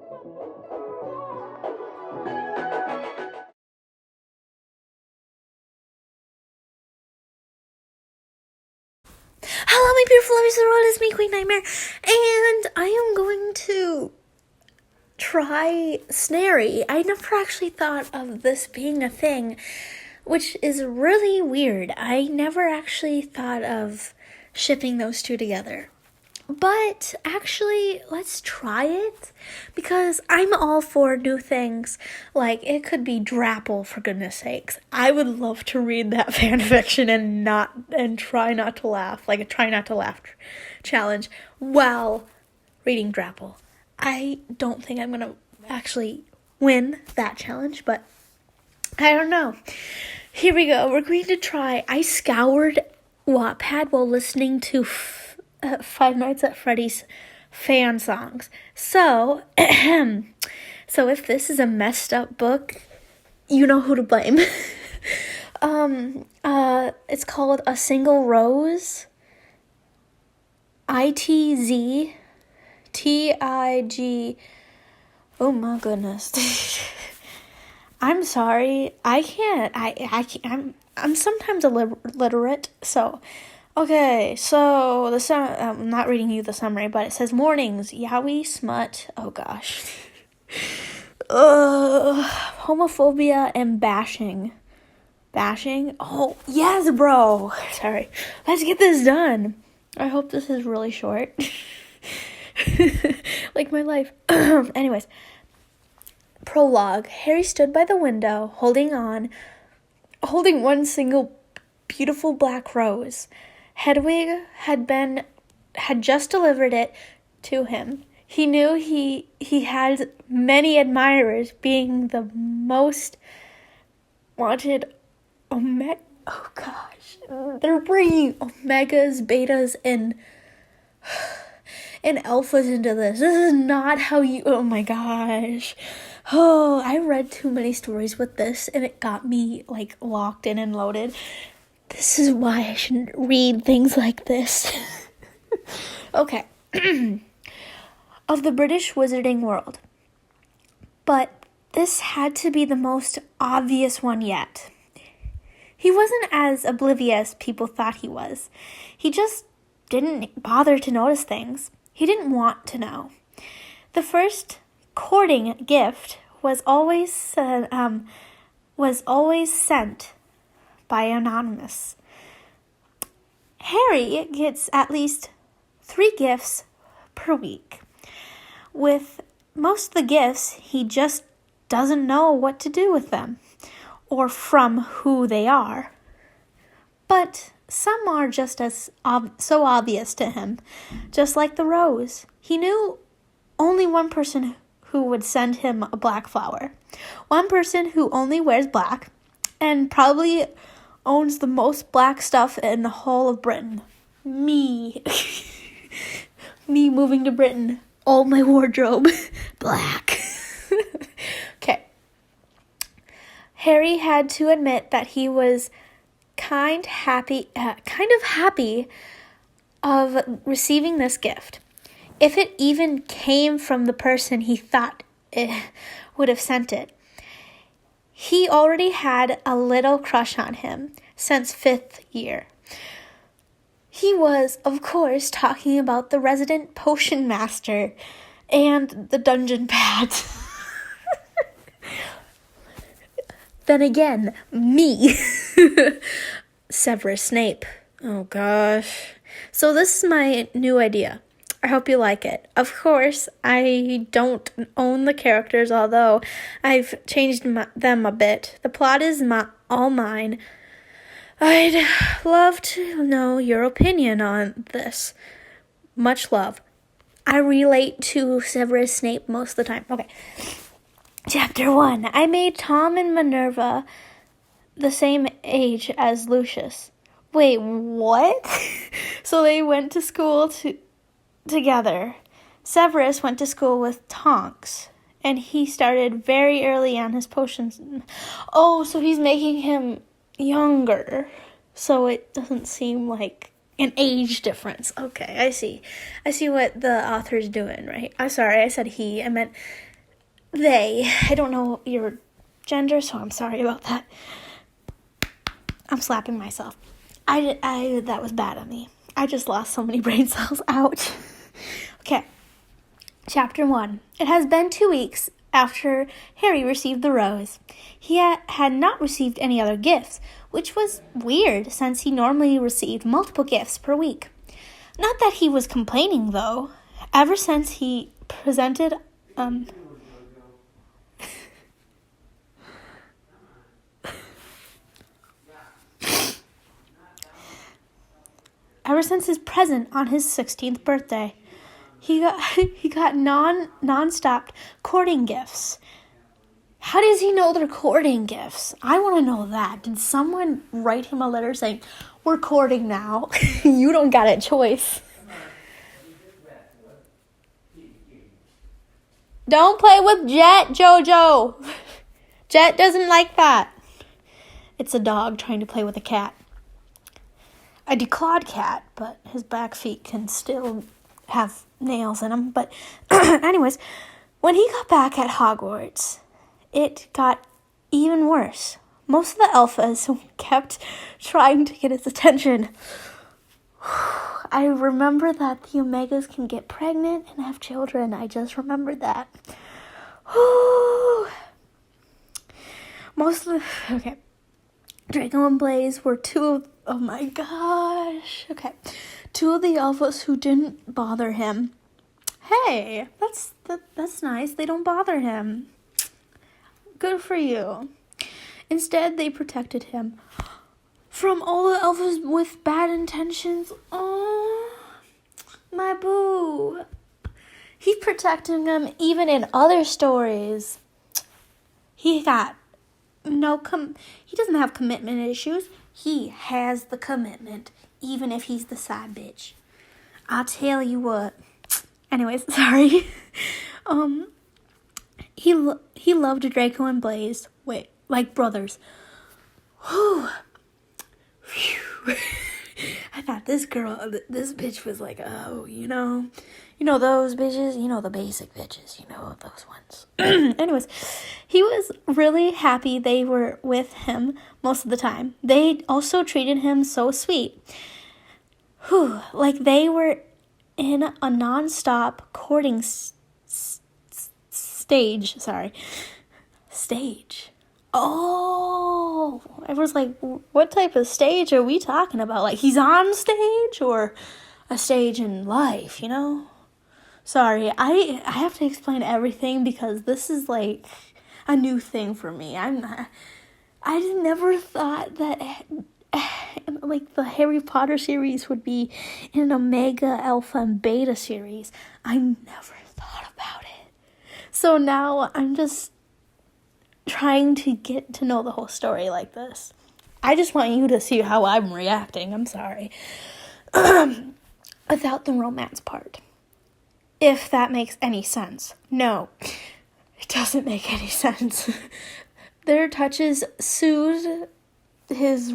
Hello, my beautiful lovers of the world, it's me, Queen Nightmare, and I am going to try Snarry. I never actually thought of this being a thing, which is really weird. I never actually thought of shipping those two together. But actually, let's try it, because I'm all for new things. Like, it could be Drapple, for goodness sakes. I would love to read that fanfiction and try not to laugh, like a try not to laugh challenge while reading Drapple. I don't think I'm gonna actually win that challenge, but I don't know. Here we go. We're going to try. I scoured Wattpad while listening to Five Nights at Freddy's fan songs. So if this is a messed up book, you know who to blame. It's called A Single Rose. ITZTIG. Oh my goodness. I'm sorry. I can't. I'm sometimes illiterate, so. Okay, so I'm not reading you the summary, but it says mornings, yaoi, smut, oh gosh. Homophobia and bashing. Bashing? Oh, yes, bro. Sorry. Let's get this done. I hope this is really short. Like my life. Anyways. Prologue. Harry stood by the window, holding one single beautiful black rose. Hedwig had just delivered it to him. He knew he had many admirers, being the most wanted oh gosh. They're bringing omegas, betas, and alphas into this. This is not how oh my gosh. Oh, I read too many stories with this, and it got me, like, locked in and loaded. This is why I shouldn't read things like this. Okay. Of the British wizarding world. But this had to be the most obvious one yet. He wasn't as oblivious as people thought he was. He just didn't bother to notice things. He didn't want to know. The first courting gift was always sent by anonymous. Harry gets at least 3 gifts per week. With most of the gifts, he just doesn't know what to do with them or from who they are. But some are just as so obvious to him, just like the rose. He knew only one person who would send him a black flower. One person who only wears black and probably owns the most black stuff in the whole of Britain. Me. Me moving to Britain. All my wardrobe. Black. Okay. Harry had to admit that he was kind of happy of receiving this gift. If it even came from the person he thought it would have sent it. He already had a little crush on him since 5th year. He was, of course, talking about the resident potion master and the dungeon pads. Then again, me. Severus Snape. Oh gosh. So this is my new idea. I hope you like it. Of course, I don't own the characters, although I've changed them a bit. The plot is all mine. I'd love to know your opinion on this. Much love. I relate to Severus Snape most of the time. Okay. Chapter 1. I made Tom and Minerva the same age as Lucius. Wait, what? So they went to school together. Severus went to school with Tonks, and he started very early on his potions. Oh, so he's making him younger, so it doesn't seem like an age difference. Okay, I see what the author's doing, right? I'm sorry, I said he. I meant they. I don't know your gender, so I'm sorry about that. I'm slapping myself. That was bad of me. I just lost so many brain cells. Ouch. Okay. Chapter 1. It has been 2 weeks after Harry received the rose. He had not received any other gifts, which was weird since he normally received multiple gifts per week. Not that he was complaining, though. Ever since he presented, ever since his present on his 16th birthday, he got non-stop courting gifts. How does he know they're courting gifts? I want to know that. Did someone write him a letter saying, "We're courting now. You don't got a choice"? Don't play with Jet, Jojo. Jet doesn't like that. It's a dog trying to play with a cat. A declawed cat, but his back feet can still have nails in them. But anyways, when he got back at Hogwarts, it got even worse. Most of the alphas kept trying to get his attention. I remember that the Omegas can get pregnant and have children. I just remembered that. Okay. Draco and Blaze were two of the alphas who didn't bother him. Hey, that's nice. They don't bother him. Good for you. Instead, they protected him from all the alphas with bad intentions. Oh, my boo. He's protecting them even in other stories. He got he doesn't have commitment issues. He has the commitment, even if he's the side bitch. I'll tell you what. Anyways, sorry. He loved Draco and Blaze. Wait, like brothers. Whew. Phew. I thought this bitch was like, oh, you know those bitches, the basic bitches, those ones. Anyways, he was really happy they were with him most of the time. They also treated him so sweet. Whew, like they were in a non-stop courting stage. Oh, I was like, what type of stage are we talking about? Like, he's on stage or a stage in life, Sorry, I have to explain everything because this is like a new thing for me. I never thought that like the Harry Potter series would be in an Omega, Alpha, and Beta series. I never thought about it. So now I'm just trying to get to know the whole story like this. I just want you to see how I'm reacting. I'm sorry. Without the romance part. If that makes any sense. No, it doesn't make any sense. Their touches soothe his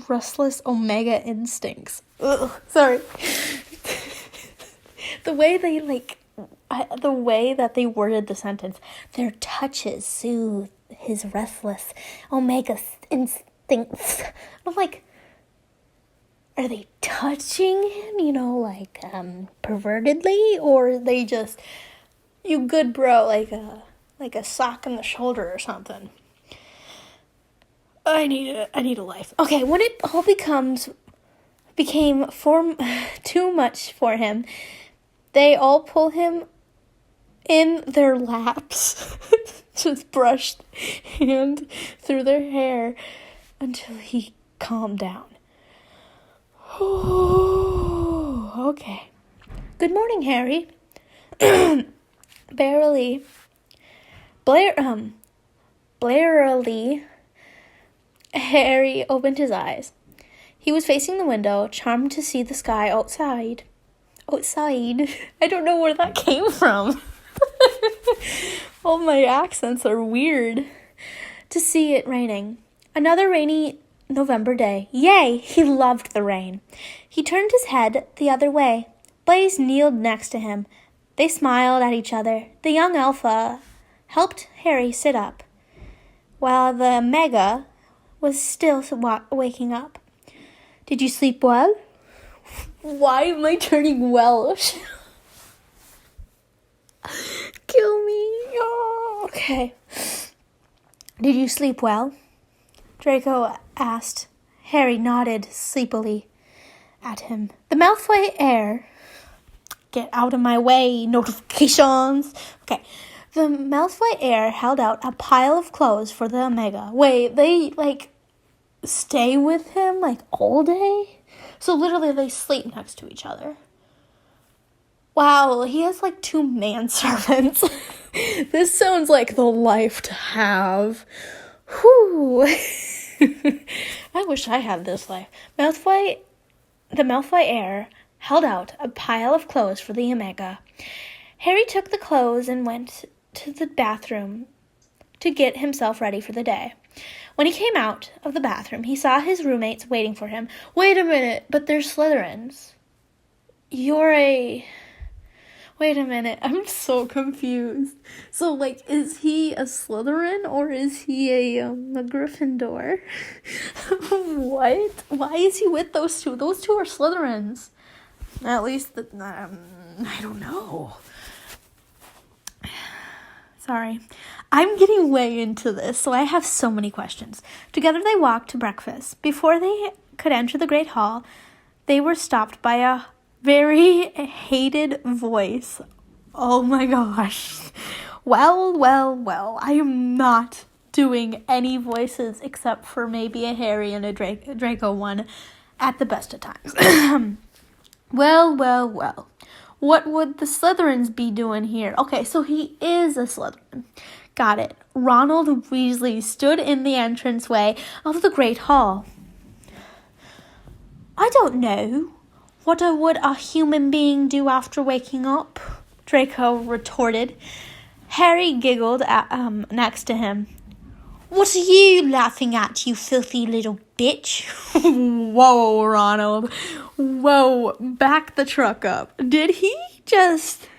restless Omega instincts. Ugh, sorry. The way that they worded the sentence, their touches soothe his restless Omega instincts. I'm like, are they touching him, pervertedly, or are they just, you good bro, like a sock in the shoulder or something? I need a life. Okay, when it all became too much for him, they all pull him in their laps, just brushed hand through their hair until he calmed down. Okay. Good morning, Harry. Barely. Blarily, Harry opened his eyes. He was facing the window, charmed to see the sky outside. Outside? I don't know where that came from. All my accents are weird. To see it raining. Another rainy November day. Yay! He loved the rain. He turned his head the other way. Blaze kneeled next to him. They smiled at each other. The young alpha helped Harry sit up, while the Omega was still waking up. Did you sleep well? Why am I turning Welsh? Kill me. Oh, okay. Did you sleep well? Draco asked. Harry nodded sleepily at him. The Malfoy heir... Get out of my way, notifications. Okay. The Malfoy heir held out a pile of clothes for the Omega. Wait, they, stay with him, all day? So literally they sleep next to each other. Wow, he has, 2 manservants. This sounds like the life to have. Whew. I wish I had this life. The Malfoy heir held out a pile of clothes for the Omega. Harry took the clothes and went to the bathroom to get himself ready for the day. When he came out of the bathroom, he saw his roommates waiting for him. Wait a minute, but they're Slytherins. Wait a minute, I'm so confused. So, is he a Slytherin or is he a Gryffindor? What? Why is he with those two? Those two are Slytherins. At least, I don't know. Sorry. I'm getting way into this, so I have so many questions. Together they walked to breakfast. Before they could enter the Great Hall, they were stopped by a very hated voice. Oh my gosh. Well, I am not doing any voices except for maybe a Harry and a Draco one at the best of times. Well. What would the Slytherins be doing here? Okay, so he is a Slytherin. Got it. Ronald Weasley stood in the entranceway of the Great Hall. I don't know. What would a human being do after waking up? Draco retorted. Harry giggled next to him. What are you laughing at, you filthy little bitch? Whoa, Ronald. Whoa, back the truck up. Did he just...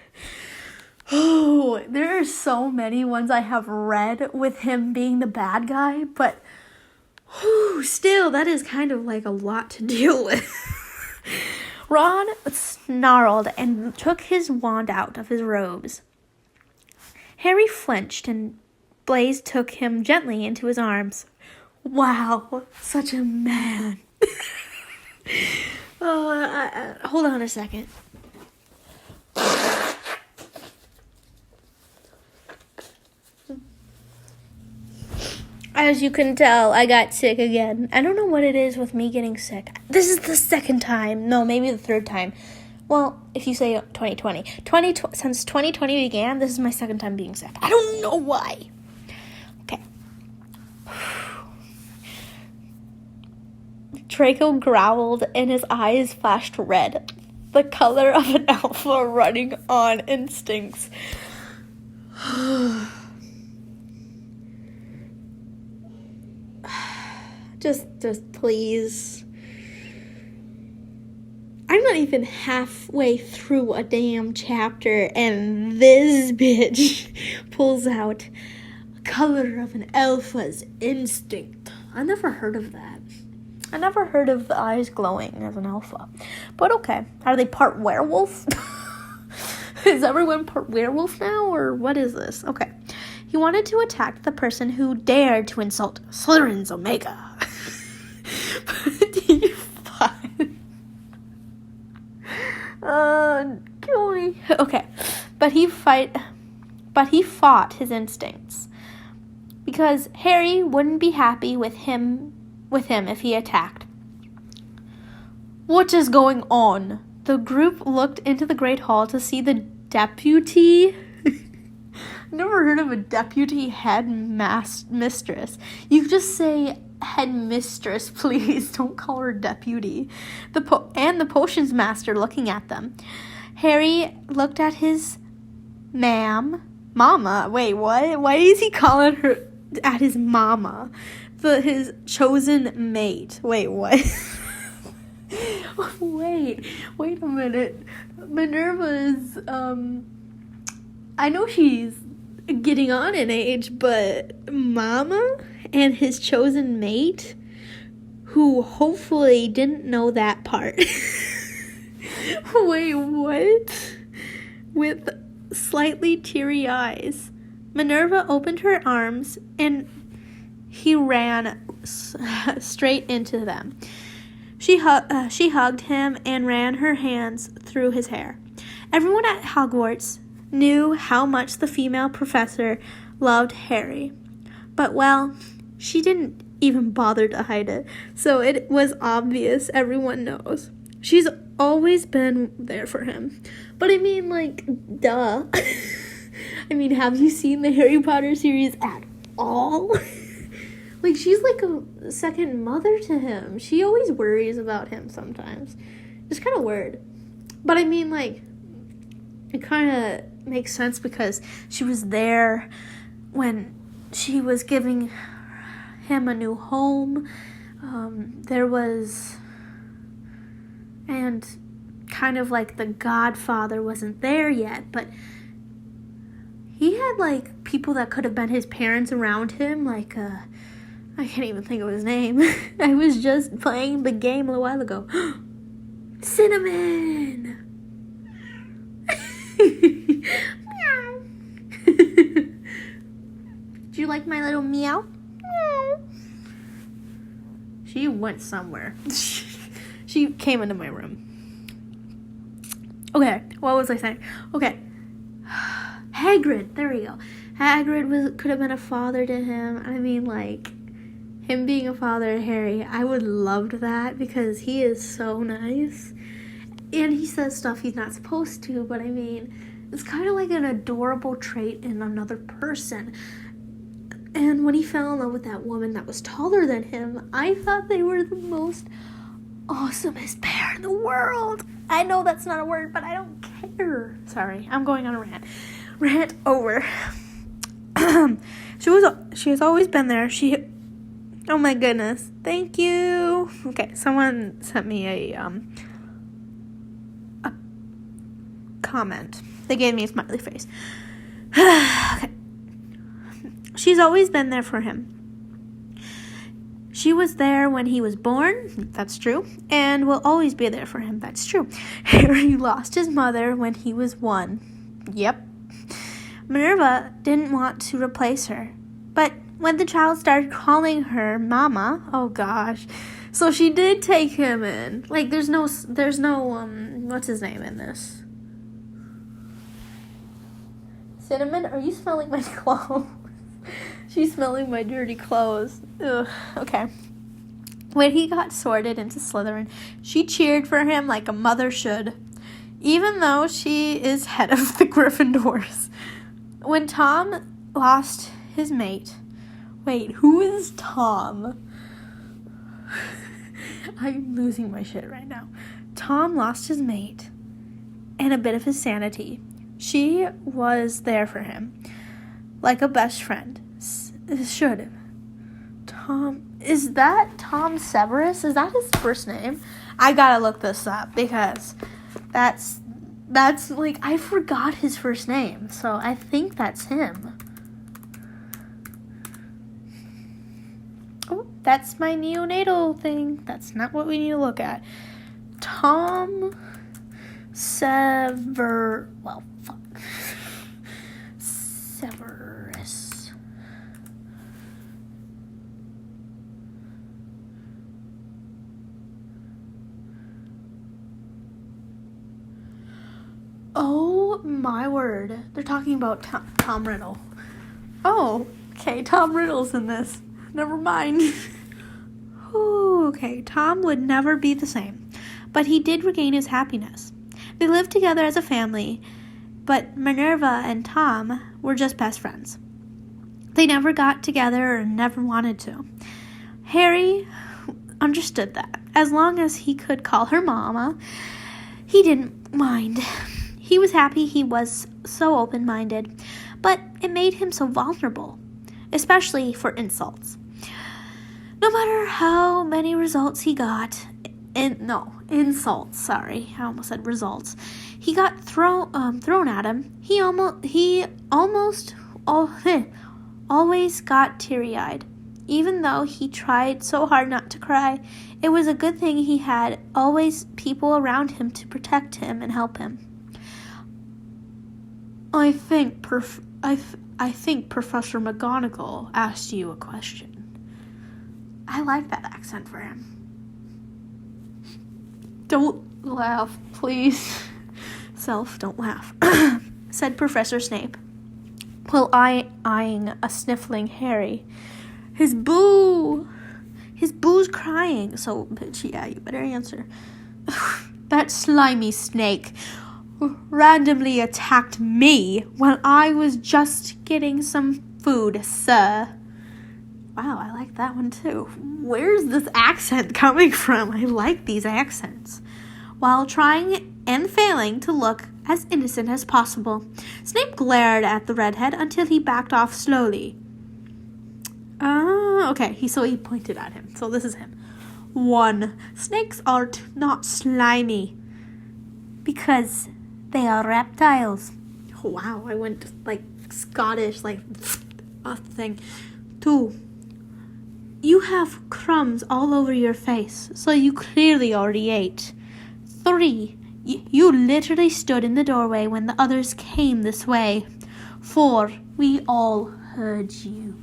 Oh, there are so many ones I have read with him being the bad guy, but still, that is kind of a lot to deal with. Ron snarled and took his wand out of his robes. Harry flinched and Blaise took him gently into his arms. Wow, such a man. Hold on a second. As you can tell, I got sick again. I don't know what it is with me getting sick. This is the second time. No, maybe the third time. Well, if you say 2020. Since 2020 began, this is my second time being sick. I don't know why. Okay. Draco growled and his eyes flashed red. The color of an alpha running on instincts. Just please. I'm not even halfway through a damn chapter and this bitch pulls out color of an alpha's instinct. I never heard of that. I never heard of the eyes glowing as an alpha. But okay. Are they part werewolf? Is everyone part werewolf now or what is this? Okay. He wanted to attack the person who dared to insult Slytherin's Omega. But he kill me. Okay. But he fought his instincts. Because Harry wouldn't be happy with him if he attacked. What is going on? The group looked into the Great Hall to see the deputy. Never heard of a deputy headmistress. You just say headmistress, please. Don't call her deputy. And the potions master looking at them. Harry looked at his mama. Wait, what? Why is he calling her at his mama? His chosen mate. Wait, what? Wait a minute. Minerva's, I know she's getting on in age, but Mama and his chosen mate, who hopefully didn't know that part. Wait, what? With slightly teary eyes, Minerva opened her arms and he ran straight into them. She hugged him and ran her hands through his hair. Everyone at Hogwarts knew how much the female professor loved Harry. But, well, she didn't even bother to hide it, so it was obvious. Everyone knows. She's always been there for him. But I mean, like, duh. I mean, have you seen the Harry Potter series at all? Like, she's like a second mother to him. She always worries about him sometimes. It's kind of weird. But I mean, like, it kind of makes sense because she was there when she was giving him a new home. And kind of like the godfather wasn't there yet, but he had, like, people that could have been his parents around him, like, I can't even think of his name. I was just playing the game a while ago. Cinnamon! Meow. Do you like my little meow? Meow. She went somewhere. She came into my room. Okay, what was I saying? Okay. Hagrid, there we go. Hagrid could have been a father to him. I mean, like, him being a father to Harry, I would love that because he is so nice. And he says stuff he's not supposed to, but I mean, it's kind of like an adorable trait in another person. And when he fell in love with that woman that was taller than him, I thought they were the most awesomest pair in the world. I know that's not a word, but I don't care. Sorry, I'm going on a rant. Rant over. She has always been there. Oh my goodness. Thank you. Okay, someone sent me a comment. They gave me a smiley face. Okay. She's always been there for him. She was there when he was born. That's true. And will always be there for him. That's true. Harry lost his mother when he was 1. Yep. Minerva didn't want to replace her. But when the child started calling her Mama, oh gosh. So she did take him in. Like, there's no, what's his name in this? Cinnamon, are you smelling my clothes? She's smelling my dirty clothes. Ugh, okay. When he got sorted into Slytherin, she cheered for him like a mother should, even though she is head of the Gryffindors. When Tom lost his mate... Wait, who is Tom? I'm losing my shit right now. Tom lost his mate and a bit of his sanity. She was there for him, like a best friend. Should have. Tom, is that Tom Severus? Is that his first name? I gotta look this up because that's like, I forgot his first name, so I think that's him. Oh, that's my neonatal thing. That's not what we need to look at. Tom Severus. Oh my word. They're talking about Tom Riddle. Oh, okay, Tom Riddle's in this. Never mind. Ooh, okay, Tom would never be the same. But he did regain his happiness. They lived together as a family, but Minerva and Tom were just best friends. They never got together or never wanted to. Harry understood that. As long as he could call her Mama, he didn't mind. He was happy he was so open-minded, but it made him so vulnerable, especially for insults. No matter how many results he got, insults, sorry, I almost said results, he got thrown at him, he almost always got teary-eyed. Even though he tried so hard not to cry, it was a good thing he had always people around him to protect him and help him. I think Professor McGonagall asked you a question. I like that accent for him. Don't laugh, please. Self, don't laugh, said Professor Snape, while eyeing a sniffling Harry. His boo's crying, so, bitch, yeah, you better answer. That slimy snake randomly attacked me when I was just getting some food, sir. Wow, I like that one too. Where's this accent coming from? I like these accents. While trying and failing to look as innocent as possible, Snape glared at the redhead until he backed off slowly. Okay, so he pointed at him. So this is him. 1. Snakes are not slimy because they are reptiles. Oh, wow, I went like Scottish, like a thing. 2. You have crumbs all over your face, so you clearly already ate. 3. You literally stood in the doorway when the others came this way. 4. We all heard you.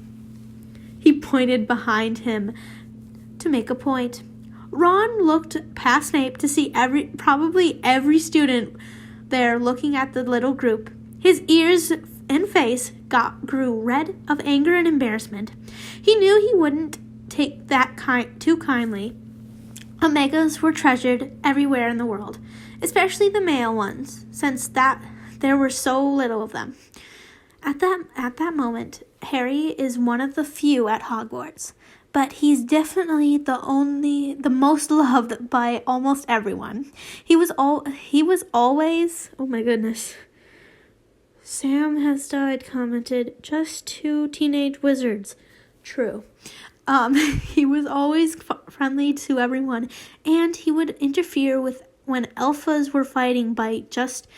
He pointed behind him to make a point. Ron looked past Snape to see probably every student there looking at the little group. His ears and face grew red of anger and embarrassment. He knew he wouldn't take that too kindly. Omegas were treasured everywhere in the world, especially the male ones, since there were so little of them. At that moment, Harry is one of the few at Hogwarts, but he's definitely the most loved by almost everyone. He was always, oh my goodness. Sam has died, commented, just 2 teenage wizards. True. He was always friendly to everyone, and he would interfere when alphas were fighting by just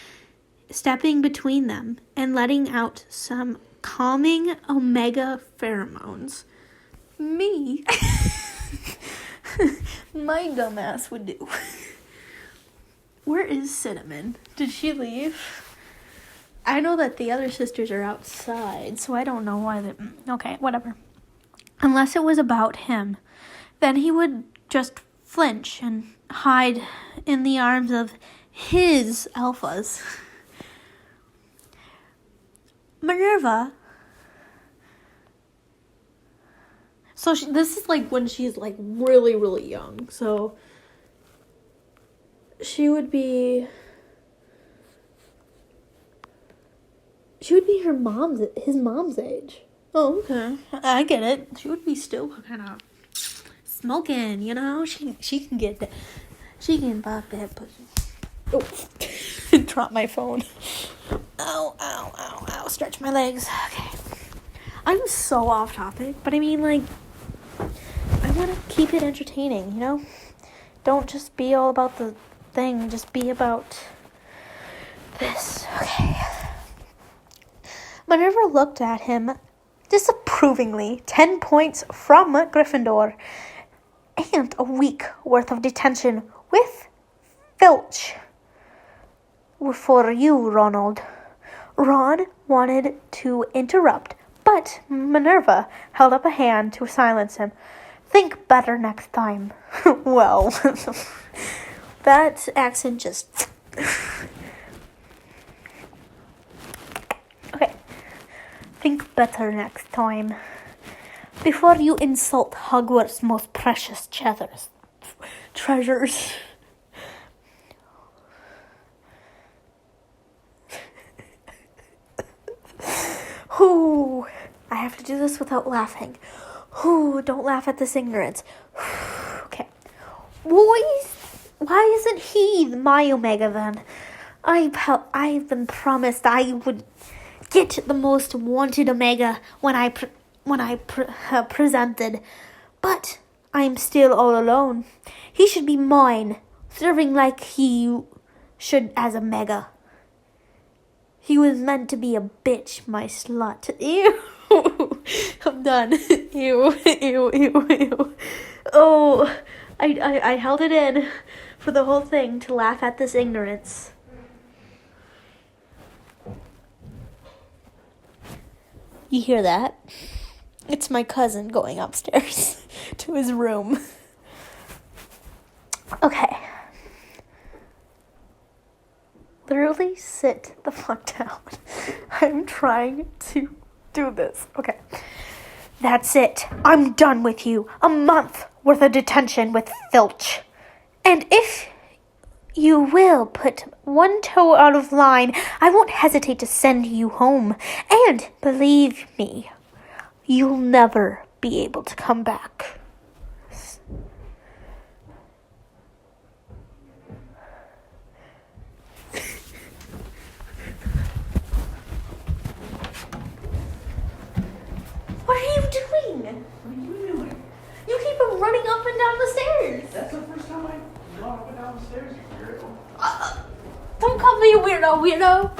stepping between them and letting out some calming omega pheromones. Me? My dumbass would do. Where is Cinnamon? Did she leave? I know that the other sisters are outside, so I don't know why okay, whatever. Unless it was about him, then he would just flinch and hide in the arms of his alphas. Minerva. So this is like when she's like really, really young. So she would be his mom's age. Oh, okay. I get it. She would be still kind of smoking, you know? She can get that. She can pop that pussy. Oh, drop my phone. Ow, ow, ow, ow. Stretch my legs. Okay. I'm so off topic, but I mean, like, I want to keep it entertaining, you know? Don't just be all about the thing. Just be about this. Okay. Minerva looked at him disapprovingly. 10 points from Gryffindor. And a week worth of detention with Filch. For you, Ronald. Ron wanted to interrupt, but Minerva held up a hand to silence him. Think better next time. Well, that accent just... Okay. Think better next time. Before you insult Hogwarts' most precious treasures. Ooh, I have to do this without laughing. Ooh, don't laugh at this ignorance. Okay. Why isn't he my Omega then? I've been promised I would get the most wanted Omega when I presented, but I'm still all alone. He should be mine, serving like he should as Omega. He was meant to be a bitch, my slut. Ew. I'm done. Ew, ew, ew, ew. Oh, I held it in for the whole thing to laugh at this ignorance. You hear that? It's my cousin going upstairs to his room. Okay. Literally sit the fuck down. I'm trying to do this. Okay. That's it. I'm done with you. A month worth of detention with Filch. And if you will put one toe out of line, I won't hesitate to send you home. And believe me, you'll never be able to come back. What are you doing? What are you doing? You keep on running up and down the stairs. That's the first time I've gone up and down the stairs, you weirdo. Don't call me a weirdo.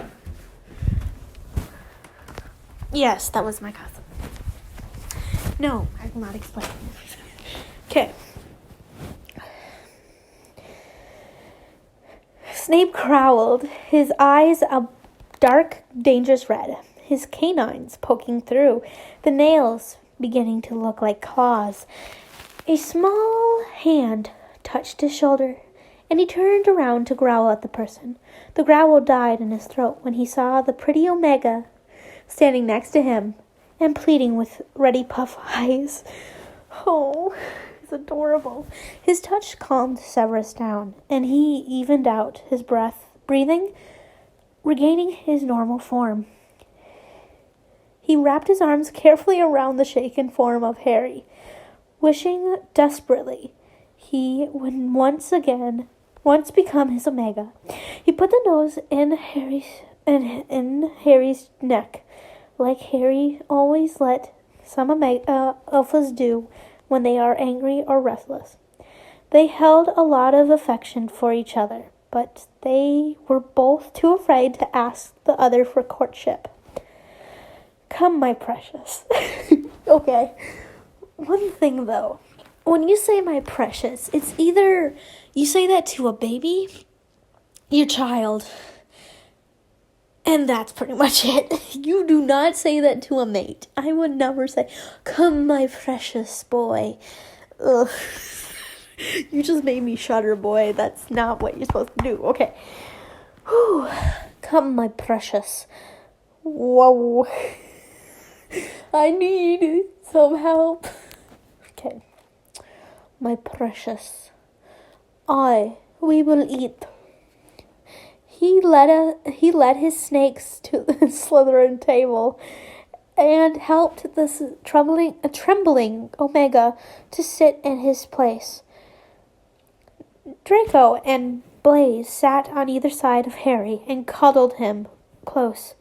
Yes, that was my cousin. No, I will not explain. Okay. Snape growled, his eyes a dark, dangerous red, his canines poking through, the nails beginning to look like claws. A small hand touched his shoulder, and he turned around to growl at the person. The growl died in his throat when he saw the pretty Omega standing next to him and pleading with ready puff eyes. Oh, it's adorable. His touch calmed Severus down, and he evened out his breathing, regaining his normal form. He wrapped his arms carefully around the shaken form of Harry, wishing desperately he would once become his Omega. He put the nose in Harry's neck, like Harry always let some alphas do when they are angry or restless. They held a lot of affection for each other, but they were both too afraid to ask the other for courtship. Come, my precious. Okay. One thing, though. When you say my precious, it's either you say that to a baby, your child, and that's pretty much it. You do not say that to a mate. I would never say, come, my precious boy. Ugh. You just made me shudder, boy. That's not what you're supposed to do. Okay. Whew. Come, my precious. Whoa. I need some help. Okay. My precious. We will eat. He led his snakes to the Slytherin table and helped this trembling Omega to sit in his place. Draco and Blaise sat on either side of Harry and cuddled him close.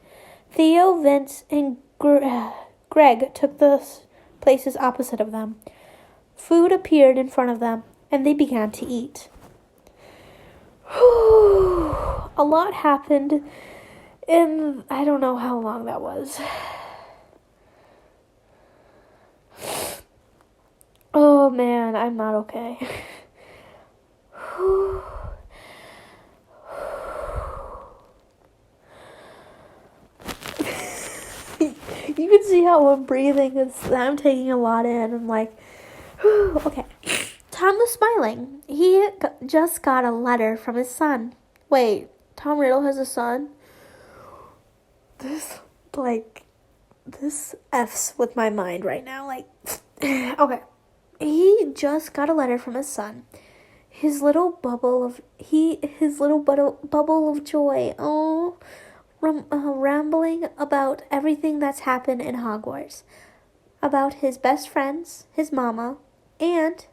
Theo, Vince, and Greg took the places opposite of them. Food appeared in front of them, and they began to eat. A lot happened in, I don't know how long that was. Oh man, I'm not okay. You can see how I'm breathing. I'm taking a lot in. I'm like, okay. Tom was smiling. He just got a letter from his son. Wait, Tom Riddle has a son? This F's with my mind right now. Like, okay. He just got a letter from his son. His little bubble of joy. Oh, rambling about everything that's happened in Hogwarts, about his best friends, his mama, and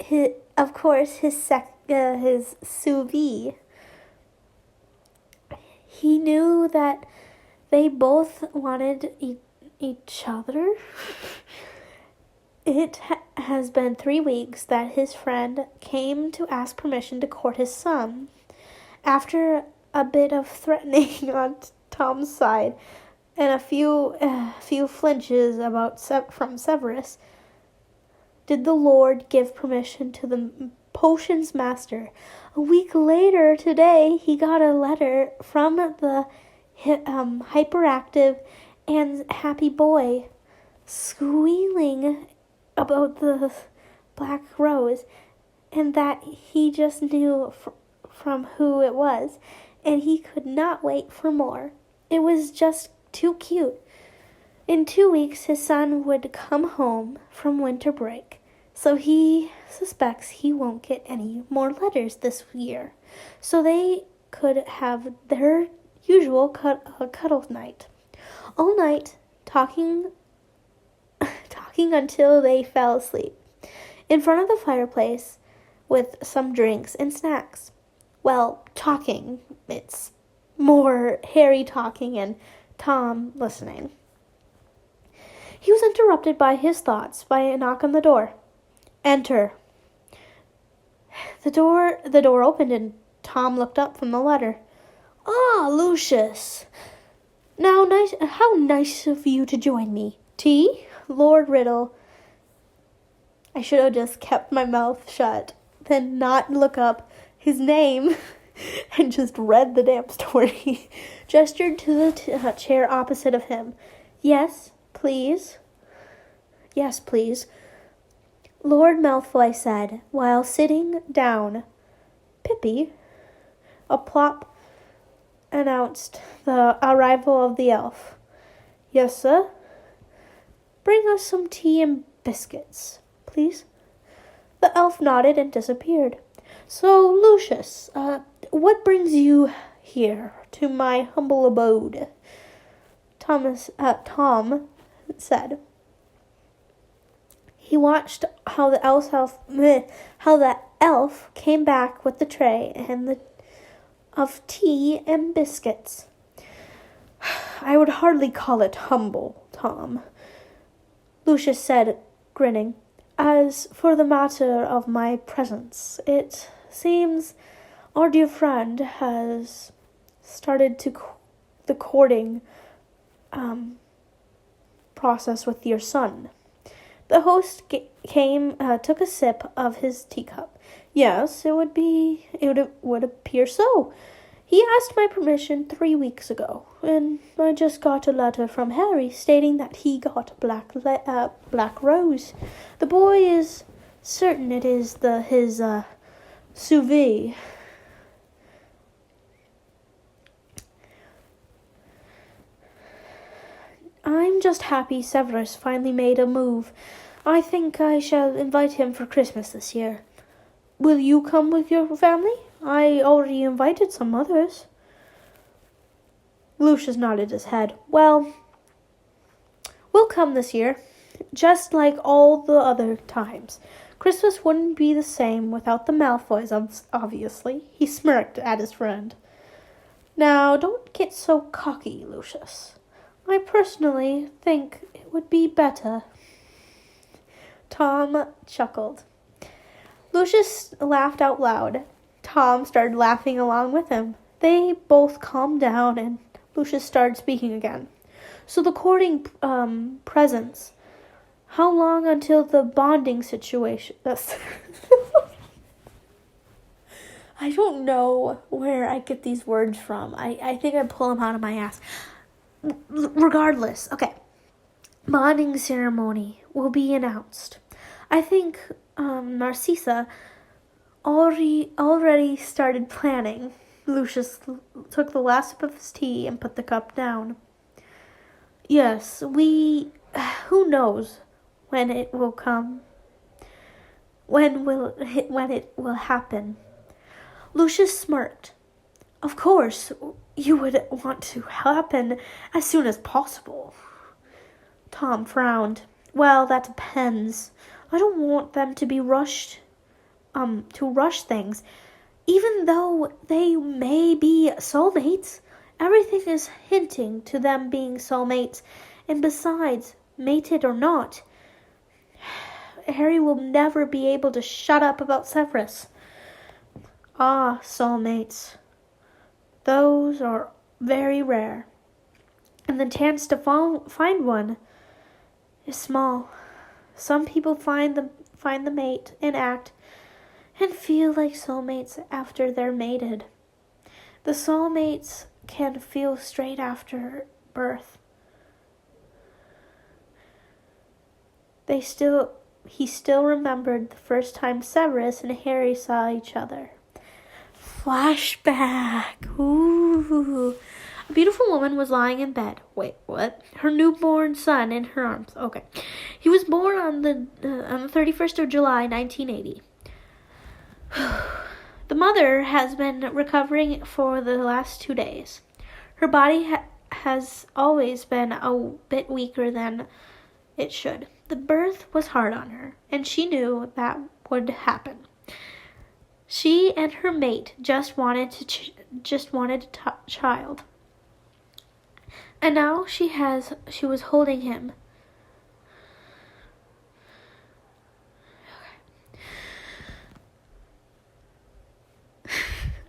his sous vide. He knew that they both wanted each other. It has been 3 weeks that his friend came to ask permission to court his son. After a bit of threatening on Tom's side, and a few flinches from Severus. Did the Lord give permission to the potions master? A week later today, he got a letter from the hyperactive and happy boy, squealing about the black rose, and that he just knew from who it was, and he could not wait for more. It was just too cute. In 2 weeks, his son would come home from winter break, so he suspects he won't get any more letters this year, so they could have their usual cuddle night. All night, talking until they fell asleep, in front of the fireplace with some drinks and snacks. Well, talking. It's more Harry talking and Tom listening. He was interrupted by his thoughts by a knock on the door. Enter. The door opened and Tom looked up from the letter. Ah, Lucius. How nice of you to join me. Tea? Lord Riddle. I should have just kept my mouth shut, then not look up his name and just read the damn story. Gestured to the chair opposite of him. Yes, please. Yes, please. Lord Malfoy said, while sitting down. Pippy. A plop announced the arrival of the elf. Yes, sir. Bring us some tea and biscuits, please. The elf nodded and disappeared. So, Lucius, what brings you here to my humble abode? Tom said. He watched how the elf came back with the tray of tea and biscuits. I would hardly call it humble, Tom, Lucius said, grinning. As for the matter of my presence, it seems our dear friend has started the courting process with your son. The host took a sip of his teacup. Yes, it would appear so. He asked my permission 3 weeks ago, and I just got a letter from Harry stating that he got a black rose. The boy is certain it is his sous vide. I'm just happy Severus finally made a move. I think I shall invite him for Christmas this year. Will you come with your family? I already invited some others. Lucius nodded his head. Well, we'll come this year, just like all the other times. Christmas wouldn't be the same without the Malfoys, obviously. He smirked at his friend. Now, don't get so cocky, Lucius. I personally think it would be better. Tom chuckled. Lucius laughed out loud. Tom started laughing along with him. They both calmed down and Lucius started speaking again. So the courting presents. How long until the bonding situation? I don't know where I get these words from. I think I pull them out of my ass. Regardless, okay. Bonding ceremony will be announced. I think Narcissa already started planning. Lucius took the last sip of his tea and put the cup down. Yes, who knows when it will come? When it will happen? Lucius smirked. Of course, you would want to happen as soon as possible. Tom frowned. Well, that depends. I don't want them to be rushed, to rush things. Even though they may be soulmates, everything is hinting to them being soulmates. And besides, mated or not, Harry will never be able to shut up about Severus. Ah, soulmates. those are very rare, and the chance to find one is small. Some people find the mate and act and feel like soulmates after they're mated. The soulmates can feel straight after birth. He still remembered the first time Severus and Harry saw each other. Flashback. Ooh. A beautiful woman was lying in bed. Wait, what? Her newborn son in her arms. Okay. He was born on the 31st of July, 1980. The mother has been recovering for the last 2 days. Her body has always been a bit weaker than it should. The birth was hard on her, and she knew that would happen. She and her mate just wanted a child. And now she was holding him.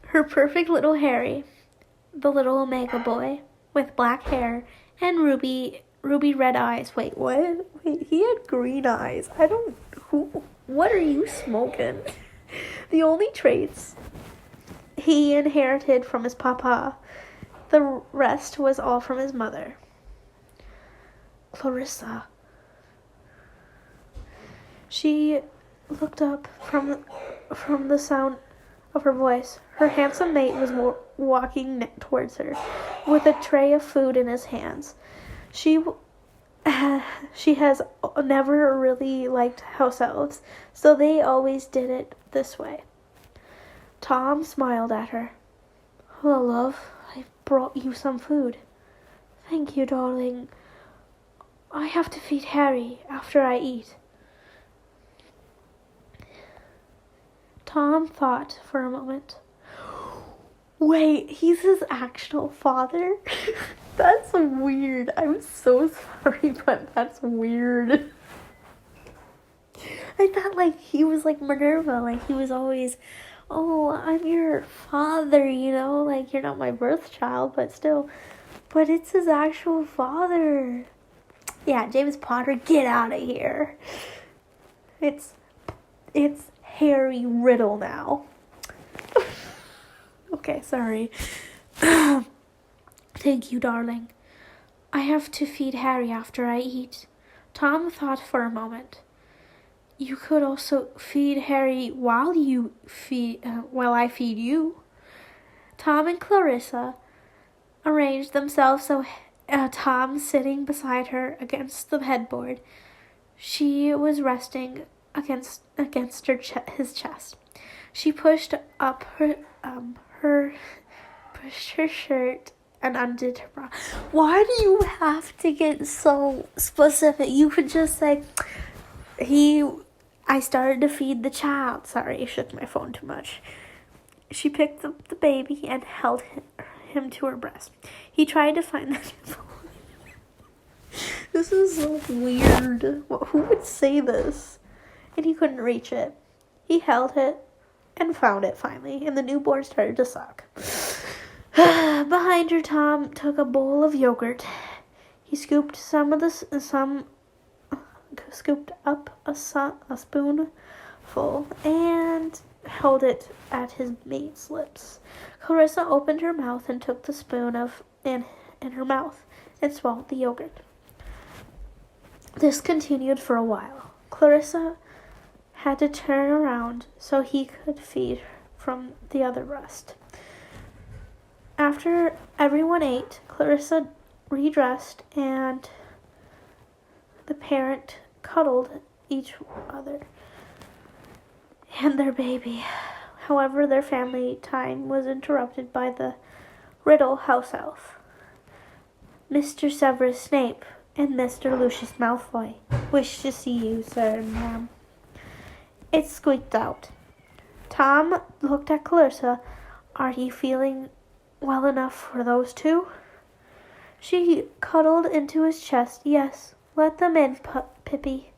Her perfect little Harry, the little Omega boy with black hair and ruby red eyes. Wait, what? Wait, he had green eyes. What are you smoking? The only traits he inherited from his papa. The rest was all from his mother. Clarissa. She looked up from the sound of her voice. Her handsome mate was walking towards her with a tray of food in his hands. She has never really liked house elves, so they always did it this way. Tom smiled at her. Hello, love. I brought you some food. Thank you, darling. I have to feed Harry after I eat. Tom thought for a moment. Wait, he's his actual father? That's weird. I'm so sorry, but that's weird. I thought he was like Minerva, he was always, oh, I'm your father, you're not my birth child, but still. But it's his actual father. Yeah, James Potter, get out of here. It's Harry Riddle now. Okay, sorry. Thank you, darling. I have to feed Harry after I eat. Tom thought for a moment. You could also feed Harry while I feed you. Tom and Clarissa arranged themselves so Tom sitting beside her against the headboard. She was resting against his chest. She pushed up her shirt and undid her bra. Why do you have to get so specific? You could just say, I started to feed the child. Sorry, I shook my phone too much. She picked up the baby and held him to her breast. He tried to find the nipple. This is so weird. Who would say this? And he couldn't reach it. He held it and found it finally, and the newborn started to suck. Behind her, Tom took a bowl of yogurt. He scooped scooped up a spoonful and held it at his mate's lips. Clarissa opened her mouth and took the spoon in her mouth and swallowed the yogurt. This continued for a while. Clarissa had to turn around so he could feed from the other breast. After everyone ate, Clarissa redressed and the parent cuddled each other and their baby. However, their family time was interrupted by the Riddle house elf. Mr. Severus Snape and Mr. Lucius Malfoy wish to see you, sir and ma'am. It squeaked out. Tom looked at Clarissa. Are you feeling well enough for those two? She cuddled into his chest. Yes, let them in, Pippi.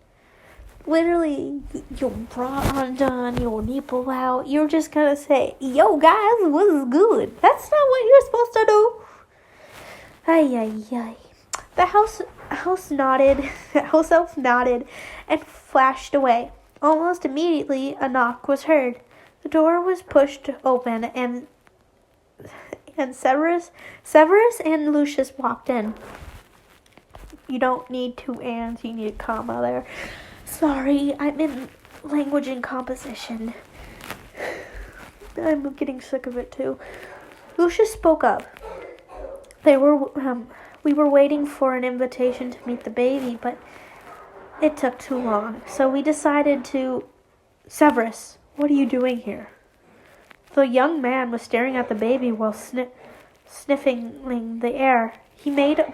literally your bra undone, your nipple out. You're just gonna say, yo guys, what's good? That's not what you're supposed to do. Ay, ay, ay. The house elf nodded and flashed away. Almost immediately, a knock was heard. The door was pushed open, and Severus and Lucius walked in. You don't need two ands, you need a comma there. Sorry, I'm in language and composition. I'm getting sick of it too. Lucius spoke up. We were waiting for an invitation to meet the baby, but it took too long. So we decided to... Severus, what are you doing here? The young man was staring at the baby while sniffing the air. He made a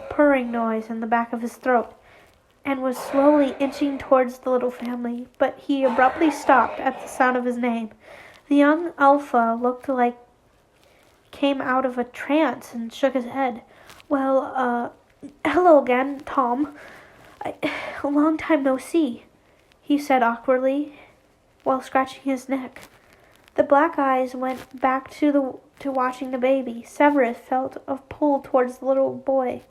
purring noise in the back of his throat and was slowly inching towards the little family, but he abruptly stopped at the sound of his name. The young alpha looked like came out of a trance and shook his head. Well, hello again, Tom. A long time no see, he said awkwardly while scratching his neck. The black eyes went back to watching the baby. Severus felt a pull towards the little boy.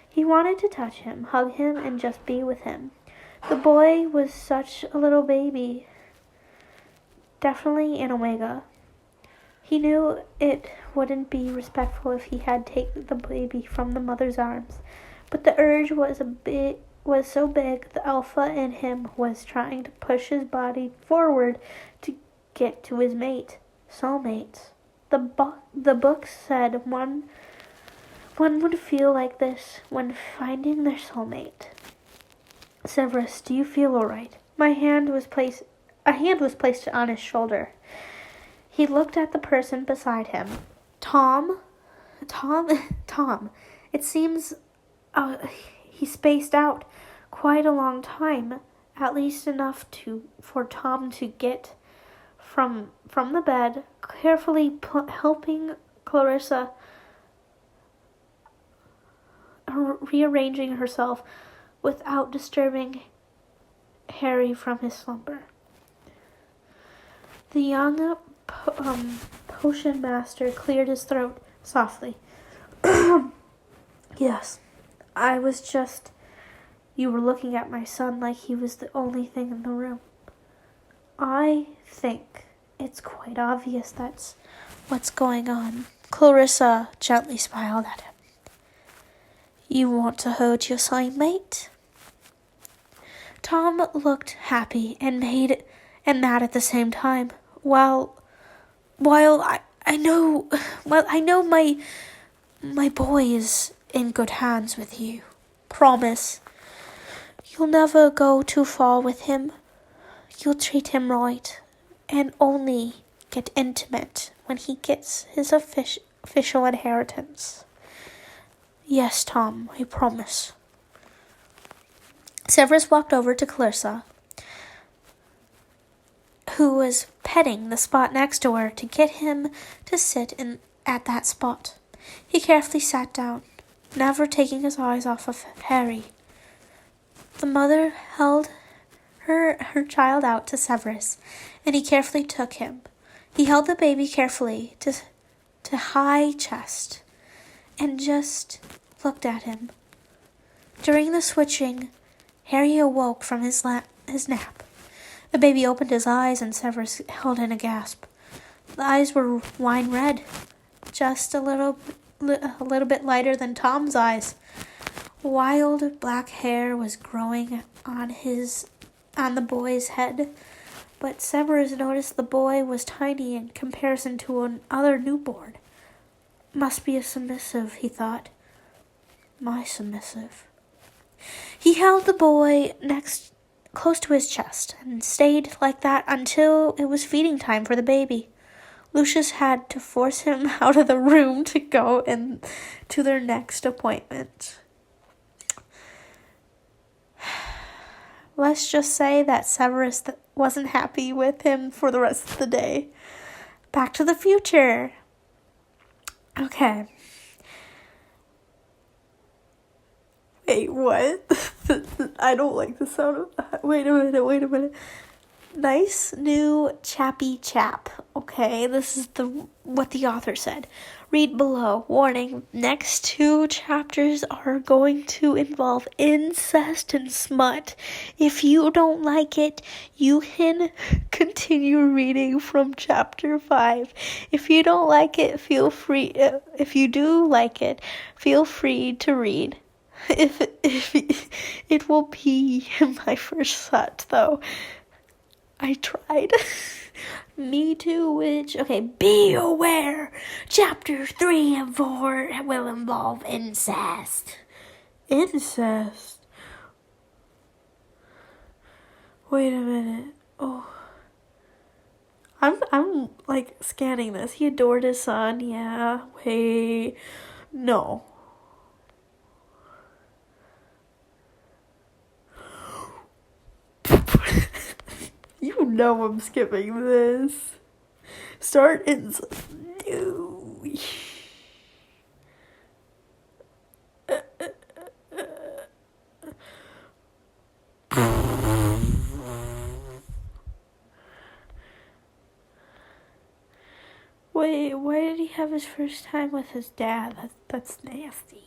He wanted to touch him, hug him, and just be with him. The boy was such a little baby. Definitely an Omega. He knew it wouldn't be respectful if he had taken the baby from the mother's arms, but the urge was so big the alpha in him was trying to push his body forward to get to his mate. Soulmates. The book said one would feel like this when finding their soulmate. Severus, do you feel all right? A hand was placed on his shoulder. He looked at the person beside him. Tom. It seems he spaced out quite a long time, at least enough for Tom to get from the bed, carefully helping Clarissa rearranging herself without disturbing Harry from his slumber. The young potion master cleared his throat softly. Yes, you were looking at my son like he was the only thing in the room. I think it's quite obvious that's what's going on. Clarissa gently smiled at him. You want to hold your soulmate? Tom looked happy and mad at the same time. While I know my boy is in good hands with you. Promise. You'll never go too far with him. You'll treat him right, and only get intimate when he gets his official inheritance. Yes, Tom, I promise. Severus walked over to Clarissa, who was petting the spot next to her to get him to sit at that spot. He carefully sat down, never taking his eyes off of Harry. The mother held her child out to Severus, and he carefully took him. He held the baby carefully to high chest and just looked at him. During the switching, Harry awoke from his nap. The baby opened his eyes and Severus held in a gasp. The eyes were wine red, just a little bit lighter than Tom's eyes. Wild black hair was growing on the boy's head, but Severus noticed the boy was tiny in comparison to another newborn. Must be a submissive, he thought. My submissive. He held the boy close to his chest and stayed like that until it was feeding time for the baby. Lucius had to force him out of the room to go to their next appointment. Let's just say that Severus wasn't happy with him for the rest of the day. Back to the future. Okay. Wait, what? I don't like the sound of that. Wait a minute. Nice new chappy chap. Okay, this is what the author said. Read below. Warning, next 2 chapters are going to involve incest and smut. If you don't like it, you can continue reading from chapter 5. If you don't like it, feel free. If you do like it, feel free to read. If it will be my first thought, though. I tried. Me too, okay, be aware. Chapter 3 and 4 will involve incest. Incest? Wait a minute. Oh. I'm like scanning this. He adored his son, yeah. Wait. No. You know I'm skipping this. Start in... No. Wait, why did he have his first time with his dad? That's nasty.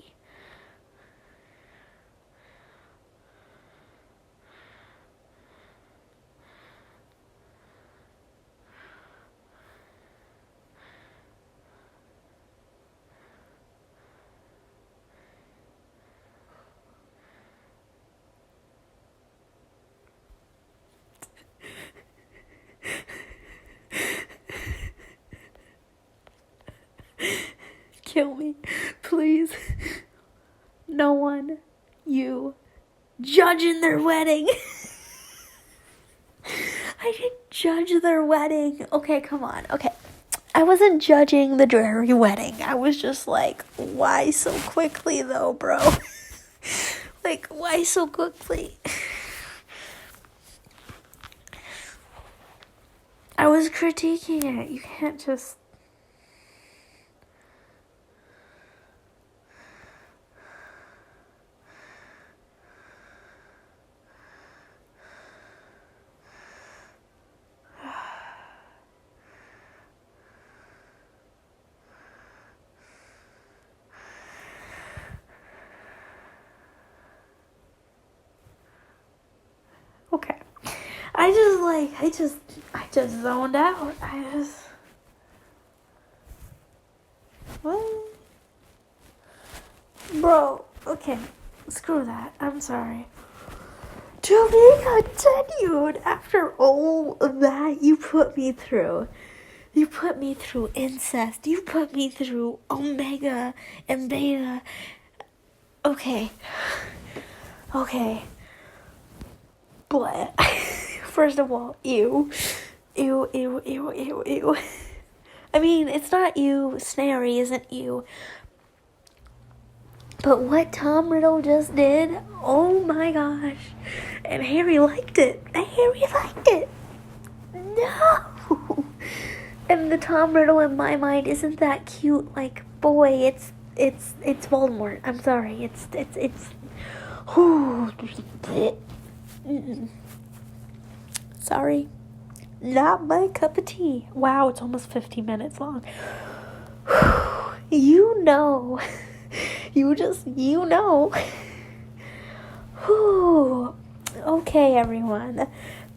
Kill me, please. No one, you, judging their wedding. I didn't judge their wedding. Okay, come on. Okay. I wasn't judging the dreary wedding. I was just like, why so quickly though, bro? Like, why so quickly? I was critiquing it. You can't just... Okay. I just zoned out. What? Bro, okay. Screw that. I'm sorry. To be continued after all that you put me through. You put me through incest. You put me through omega and beta. Okay. But first of all, ew. I mean, it's not you. Snarry isn't you. But what Tom Riddle just did, oh my gosh. And Harry liked it. No. And the Tom Riddle in my mind isn't that cute. Like, boy, it's Voldemort. I'm sorry. Sorry. Not my cup of tea. Wow, it's almost 15 minutes long. You know. You know. Okay, everyone.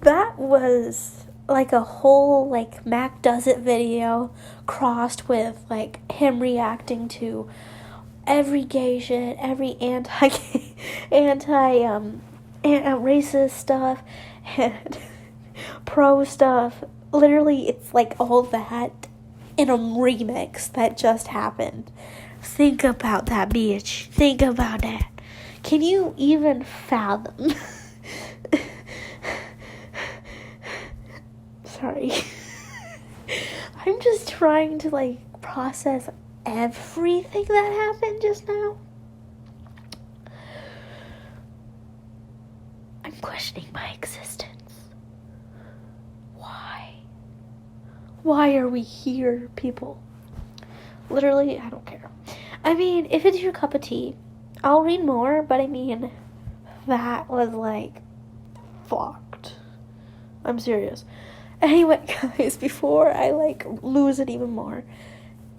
That was like a whole, like, Mac Does It video crossed with, like, him reacting to every gay shit, every racist stuff, and pro stuff. Literally, it's like all that in a remix that just happened. Think about that, bitch. Think about that. Can you even fathom? Sorry. I'm just trying to, like, process everything that happened just now. I'm questioning my existence. Why are we here, people? Literally, I don't care. I mean, if it's your cup of tea, I'll read more, but I mean, that was like fucked. I'm serious. Anyway, guys, before I like lose it even more,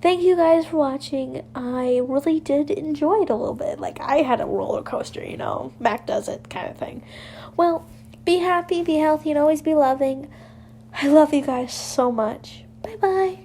thank you guys for watching. I really did enjoy it a little bit. Like, I had a roller coaster, you know, Mac does it kind of thing. Well, be happy, be healthy, and always be loving. I love you guys so much. Bye bye.